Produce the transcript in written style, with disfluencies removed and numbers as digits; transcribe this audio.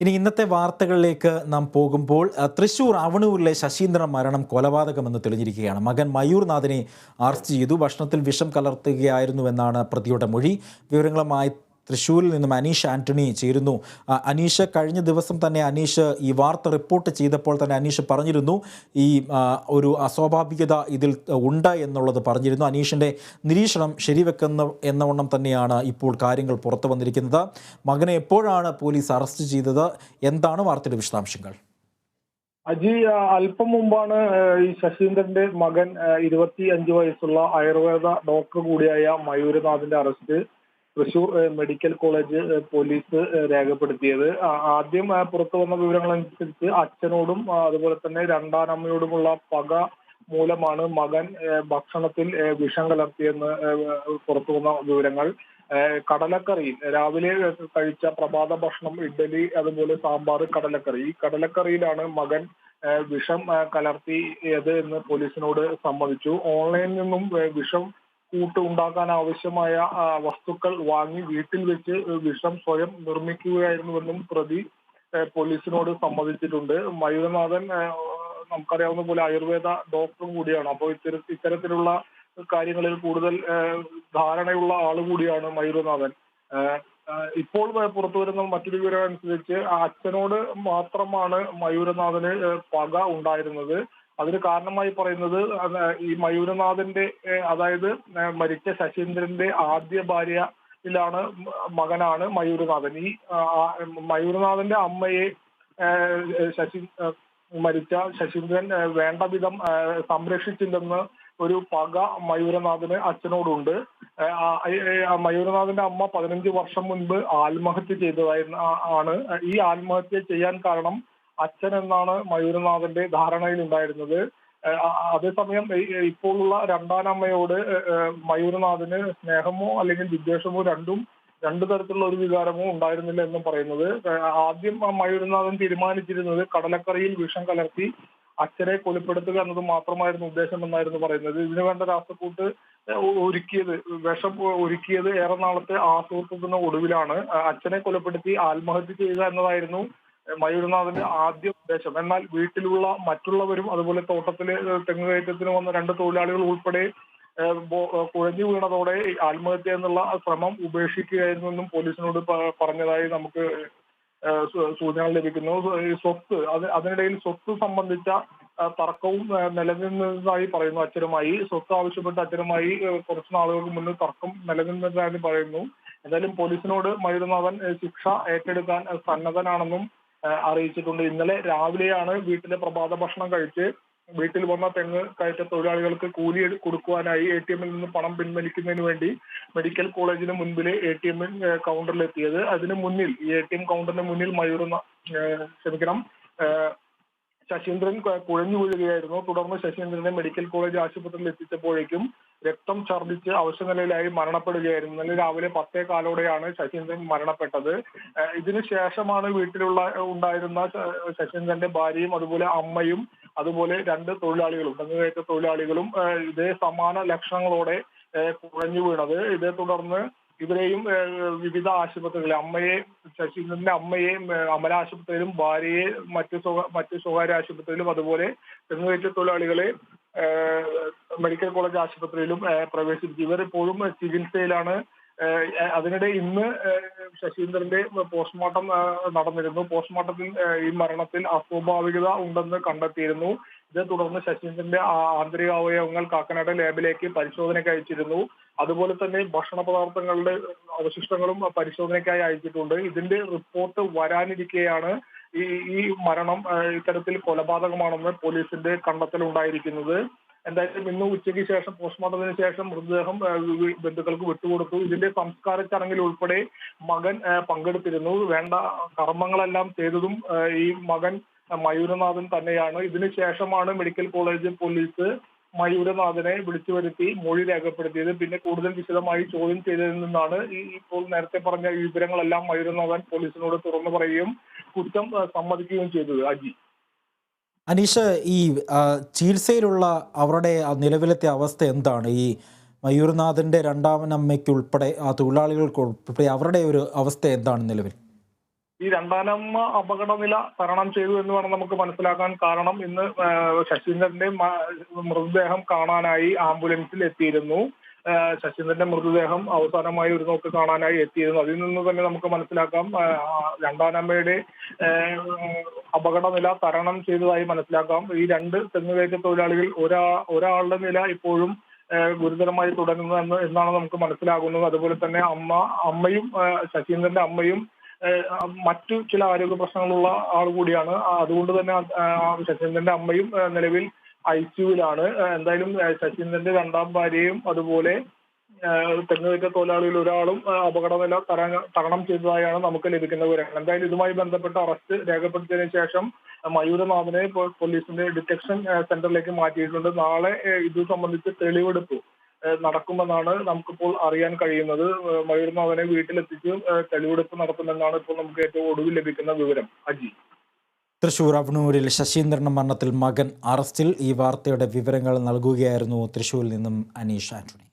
ഇനി ഇന്നത്തെ വാർത്തകളിലേക്ക് നാം പോകുമ്പോൾ തൃശൂർ അവണൂരിലെ ശശീന്ദ്രൻ മരണം കൊലപാതകമെന്ന് തെളിഞ്ഞിരിക്കുകയാണ്. മകൻ മയൂർനാഥിനെ അറസ്റ്റ് ചെയ്തു. ഭക്ഷണത്തിൽ വിഷം കലർത്തുകയായിരുന്നുവെന്നാണ് പ്രതിയുടെ മൊഴി. വിവരങ്ങളുമായി തൃശ്ശൂരിൽ നിന്നും അനീഷ് ആന്റണി ചേരുന്നു. അനീഷ്, കഴിഞ്ഞ ദിവസം തന്നെ അനീഷ് ഈ വാർത്ത റിപ്പോർട്ട് ചെയ്തപ്പോൾ തന്നെ അനീഷ് പറഞ്ഞിരുന്നു ഈ ഒരു അസ്വാഭാവികത ഇതിൽ ഉണ്ട് എന്നുള്ളത് പറഞ്ഞിരുന്നു. അനീഷിൻ്റെ നിരീക്ഷണം എന്നവണ്ണം തന്നെയാണ് ഇപ്പോൾ കാര്യങ്ങൾ പുറത്തു വന്നിരിക്കുന്നത്. മകനെ എപ്പോഴാണ് പോലീസ് അറസ്റ്റ് ചെയ്തത്? എന്താണ് വാർത്തയുടെ വിശദാംശങ്ങൾ? അജി, അല്പം മുമ്പാണ് ഈ ശശീന്ദ്രന്റെ മകൻ 25 വയസ്സുള്ള ആയുർവേദ ഡോക്ടർ കൂടിയായ മയൂരനാഥിന്റെ arrest Thrissur medical college police രേഖപ്പെടുത്തിയത്. ആദ്യം പുറത്തു വന്ന വിവരങ്ങൾ അനുസരിച്ച് അച്ഛനോടും അതുപോലെ തന്നെ രണ്ടാനമ്മയോടുമുള്ള പക മൂലമാണ് മകൻ ഭക്ഷണത്തിൽ വിഷം കലർത്തിയെന്ന് പുറത്തു വന്ന വിവരങ്ങൾ. കടലക്കറിയിൽ രാവിലെ കഴിച്ച പ്രഭാത ഭക്ഷണം ഇഡ്ഡലി, അതുപോലെ സാമ്പാർ, കടലക്കറി. ഈ കടലക്കറിയിലാണ് മകൻ വിഷം കലർത്തിയത് എന്ന് പോലീസിനോട് സമ്മതിച്ചു. ഓൺലൈനിൽ നിന്നും വിഷം കൂട്ട് ഉണ്ടാക്കാൻ ആവശ്യമായ വസ്തുക്കൾ വാങ്ങി വീട്ടിൽ വെച്ച് വിഷം സ്വയം നിർമ്മിക്കുകയായിരുന്നുവെന്നും പ്രതി പോലീസിനോട് സമ്മതിച്ചിട്ടുണ്ട്. മയൂരനാഥൻ നമുക്കറിയാവുന്ന പോലെ ആയുർവേദ ഡോക്ടറും കൂടിയാണ്. അപ്പോൾ ഇത്തരത്തിലുള്ള കാര്യങ്ങളിൽ കൂടുതൽ ധാരണയുള്ള ആൾ കൂടിയാണ് മയൂരനാഥൻ. ഇപ്പോൾ പുറത്തു വരുന്ന മറ്റൊരു വിവരം അനുസരിച്ച് അച്ഛനോട് മാത്രമാണ് മയൂരനാഥന് പക ഉണ്ടായിരുന്നത്. അതിന് കാരണമായി പറയുന്നത് ഈ മയൂരനാഥന്റെ, അതായത് മരിച്ച ശശീന്ദ്രന്റെ ആദ്യ ഭാര്യയിലാണ് മകനാണ് മയൂരനാഥൻ. ഈ മയൂരനാഥന്റെ അമ്മയെ മരിച്ച ശശീന്ദ്രൻ വേണ്ട വിധം സംരക്ഷിച്ചില്ലെന്ന് ഒരു പക മയൂരനാഥന് അച്ഛനോടുണ്ട്. മയൂരനാഥന്റെ അമ്മ 15 വർഷം മുൻപ് ആത്മഹത്യ ചെയ്തതായിരുന്നു. ഈ ആത്മഹത്യ ചെയ്യാൻ കാരണം അച്ഛൻ എന്നാണ് മയൂരനാഥന്റെ ധാരണയിൽ ഉണ്ടായിരുന്നത്. അതേസമയം ഇപ്പോഴുള്ള രണ്ടാനമ്മയോട് മയൂരനാഥന് സ്നേഹമോ അല്ലെങ്കിൽ വിദ്വേഷമോ രണ്ടു തരത്തിലുള്ള ഒരു വികാരമോ ഉണ്ടായിരുന്നില്ല എന്നും പറയുന്നത്. ആദ്യം മയൂരനാഥൻ തീരുമാനിച്ചിരുന്നത് കടലക്കറിയിൽ വിഷം കലർത്തി അച്ഛനെ കൊലപ്പെടുത്തുക എന്നത് മാത്രമായിരുന്നു ഉദ്ദേശം എന്നായിരുന്നു പറയുന്നത്. ഇതിനു വേണ്ട രാസക്കൂട്ട് വിഷം ഒരുക്കിയത് ഏറെ നാളത്തെ ആസൂത്രണത്തിന് ഒടുവിലാണ് അച്ഛനെ കൊലപ്പെടുത്തി ആത്മഹത്യ ചെയ്യുക എന്നതായിരുന്നു മയൂരനാഥന്റെ ആദ്യ ഉദ്ദേശം. എന്നാൽ വീട്ടിലുള്ള മറ്റുള്ളവരും അതുപോലെ തോട്ടത്തിലെ തെങ്ങ് കയറ്റത്തിന് വന്ന 2 തൊഴിലാളികൾ ഉൾപ്പെടെ കുഴഞ്ഞു വീണതോടെ ആത്മഹത്യ എന്നുള്ള ശ്രമം ഉപേക്ഷിക്കുകയായിരുന്നെന്നും പോലീസിനോട് പറഞ്ഞതായി നമുക്ക് സൂചന ലഭിക്കുന്നു. സ്വത്ത് അതിനിടയിൽ സ്വത്ത് സംബന്ധിച്ച തർക്കവും നിലനിന്നതായി പറയുന്നു. അച്ഛനുമായി സ്വത്ത് ആവശ്യപ്പെട്ട് അച്ഛനുമായി കുറച്ചു നാളുകൾക്ക് മുന്നേ തർക്കം നിലനിന്നതായി പറയുന്നു. എന്തായാലും പോലീസിനോട് മയൂരനാഥൻ ശിക്ഷ ഏറ്റെടുക്കാൻ സന്നദ്ധനാണെന്നും അറിയിച്ചിട്ടുണ്ട്. ഇന്നലെ രാവിലെയാണ് വീട്ടിലെ പ്രഭാത ഭക്ഷണം കഴിച്ച് വീട്ടിൽ വന്ന തെങ്ങ് കയറ്റ തൊഴിലാളികൾക്ക് കൂലി കൊടുക്കുവാനായി ATM-ൽ നിന്ന് പണം പിൻവലിക്കുന്നതിന് വേണ്ടി മെഡിക്കൽ കോളേജിന് മുൻപിലെ ATM കൗണ്ടറിലെത്തിയത്. അതിന് മുന്നിൽ, ഈ ATM കൗണ്ടറിന് മുന്നിൽ ശശീന്ദ്രൻ കുഴഞ്ഞു വീഴുകയായിരുന്നു. തുടർന്ന് ശശീന്ദ്രനെ മെഡിക്കൽ കോളേജ് ആശുപത്രിയിൽ എത്തിച്ചപ്പോഴേക്കും രക്തം ഛർദ്ദിച്ച് അവശനിലയിലായി മരണപ്പെടുകയായിരുന്നു. ഇന്നലെ രാവിലെ 10:15 ശശീന്ദ്രൻ മരണപ്പെട്ടത്. ഇതിനു ശേഷമാണ് ഉണ്ടായിരുന്ന ശശീന്ദ്രന്റെ ഭാര്യയും അതുപോലെ അമ്മയും അതുപോലെ 2 തൊഴിലാളികളും, തെങ്ങുകയറ്റ തൊഴിലാളികളും ഇതേ സമാന ലക്ഷണങ്ങളോടെ കുഴഞ്ഞു വീണത്. ഇതേ തുടർന്ന് ഇവരെയും വിവിധ ആശുപത്രികളിൽ, ശശീന്ദ്രന്റെ അമ്മയെ അമല ആശുപത്രിയിലും ഭാര്യയെ മറ്റ് സ്വകാര്യ ആശുപത്രിയിലും അതുപോലെ തെങ്ങുകയറ്റ തൊഴിലാളികളെ മെഡിക്കൽ കോളേജ് ആശുപത്രിയിലും പ്രവേശിപ്പിച്ചു. ഇവർ ഇപ്പോഴും ചികിത്സയിലാണ്. അതിനിടെ ഇന്ന് ശശീന്ദ്രന്റെ പോസ്റ്റ്മോർട്ടം നടന്നിരുന്നു. പോസ്റ്റ്മോർട്ടത്തിൽ ഈ മരണത്തിൽ അസ്വാഭാവികത ഉണ്ടെന്ന് കണ്ടെത്തിയിരുന്നു. ഇതേ തുടർന്ന് ശശീന്ദ്രന്റെ ആന്തരിക അവയവങ്ങൾ കാക്കനാട് ലാബിലേക്ക് പരിശോധനയ്ക്ക് അയച്ചിരുന്നു. അതുപോലെ തന്നെ ഭക്ഷണ പദാർത്ഥങ്ങളുടെ അവശിഷ്ടങ്ങളും പരിശോധനയ്ക്കായി അയച്ചിട്ടുണ്ട്. ഇതിന്റെ റിപ്പോർട്ട് വരാനിരിക്കെയാണ് ഈ മരണം ഇത്തരത്തിൽ കൊലപാതകമാണെന്ന് പോലീസിന്റെ കണ്ടെത്തൽ ഉണ്ടായിരിക്കുന്നത്. എന്തായാലും ഇന്ന് ഉച്ചയ്ക്ക് ശേഷം, പോസ്റ്റ്മോർട്ടത്തിന് ശേഷം മൃതദേഹം ബന്ധുക്കൾക്ക് വിട്ടുകൊടുത്തു. ഇതിന്റെ സംസ്കാര ചടങ്ങിൽ ഉൾപ്പെടെ മകൻ പങ്കെടുത്തിരുന്നു. വേണ്ട കർമ്മങ്ങളെല്ലാം ചെയ്തതും ഈ മകൻ മയൂരനാഥൻ തന്നെയാണ്. ഇതിനു ശേഷമാണ് മെഡിക്കൽ കോളേജ് പോലീസ് മയൂരനാഥനെ വിളിച്ചു വരുത്തി മൊഴി രേഖപ്പെടുത്തിയത്. പിന്നെ കൂടുതൽ വിശദമായി ചോദ്യം ചെയ്തതിൽ നിന്നാണ് ഇപ്പോൾ നേരത്തെ പറഞ്ഞ വിവരങ്ങളെല്ലാം മയൂരനാഥൻ പോലീസിനോട് തുറന്നു പറയുകയും കുറ്റം സമ്മതിക്കുകയും ചെയ്തത്. അജി, അനീഷ്, ഈ ചികിത്സയിലുള്ള അവരുടെ നിലവിലത്തെ അവസ്ഥ എന്താണ്? ഈ മയൂർനാഥിൻ്റെ രണ്ടാമൻ അമ്മയ്ക്കുൾപ്പെടെ ആ തൊഴിലാളികൾക്കുൾപ്പെടെ അവരുടെ ഒരു അവസ്ഥ എന്താണ് നിലവിൽ? ഈ രണ്ടാനമ്മ അപകടനില തരണം ചെയ്തു എന്ന് വേണം നമുക്ക് മനസ്സിലാക്കാൻ. കാരണം ഇന്ന് ശശീന്ദ്രന്റെ മൃതദേഹം കാണാനായി ആംബുലൻസിൽ എത്തിയിരുന്നു. ശശീന്ദ്രന്റെ മൃതദേഹം അവസാനമായി ഒരു നോക്ക് കാണാനായി എത്തിയിരുന്നു. അതിൽ നിന്ന് തന്നെ നമുക്ക് മനസ്സിലാക്കാം രണ്ടാനമ്മയുടെ അപകടനില തരണം ചെയ്തതായി മനസ്സിലാക്കാം. ഈ രണ്ട് തെങ്ങുകയറ്റ തൊഴിലാളികൾ ഒരാളുടെ നില ഇപ്പോഴും ഗുരുതരമായി തുടരുന്നു എന്നാണ് നമുക്ക് മനസ്സിലാകുന്നത്. അതുപോലെ തന്നെ അമ്മയും ശശീന്ദ്രന്റെ അമ്മയും മറ്റു ചില ആരോഗ്യ പ്രശ്നങ്ങളുള്ള ആൾ കൂടിയാണ്. അതുകൊണ്ട് തന്നെ ശശീന്ദ്രന്റെ അമ്മയും നിലവിൽ ICUവിലാണ്. എന്തായാലും ശശീന്ദ്രന്റെ രണ്ടാം ഭാര്യയും അതുപോലെ തെങ്ങുകയറ്റ തൊഴിലാളികളിൽ ഒരാളും അപകടനില തരണം ചെയ്തതായാണ് നമുക്ക് ലഭിക്കുന്ന വിവരങ്ങൾ. എന്തായാലും ഇതുമായി ബന്ധപ്പെട്ട അറസ്റ്റ് രേഖപ്പെടുത്തിയതിനു ശേഷം മയൂരനാഥിനെ പോലീസിന്റെ ഡിറ്റക്ഷൻ സെന്ററിലേക്ക് മാറ്റിയിട്ടുണ്ട്. നാളെ ഇത് സംബന്ധിച്ച് തെളിവെടുപ്പ് നടക്കുമെന്നാണ് നമുക്കിപ്പോൾ അറിയാൻ കഴിയുന്നത്. മയൂരനാഥനെ വീട്ടിലെത്തിച്ച് തെളിവെടുപ്പ് നടത്തുമെന്നാണ് ഇപ്പോൾ നമുക്ക് ഏറ്റവും ഒടുവിൽ ലഭിക്കുന്ന വിവരം. അജി, തൃശൂർ അവണൂരിൽ ശശീന്ദ്രൻ മരണത്തിൽ മകൻ അറസ്റ്റിൽ. ഈ വാർത്തയുടെ വിവരങ്ങൾ നൽകുകയായിരുന്നു തൃശൂരിൽ നിന്നും അനീഷ് ആന്റണി.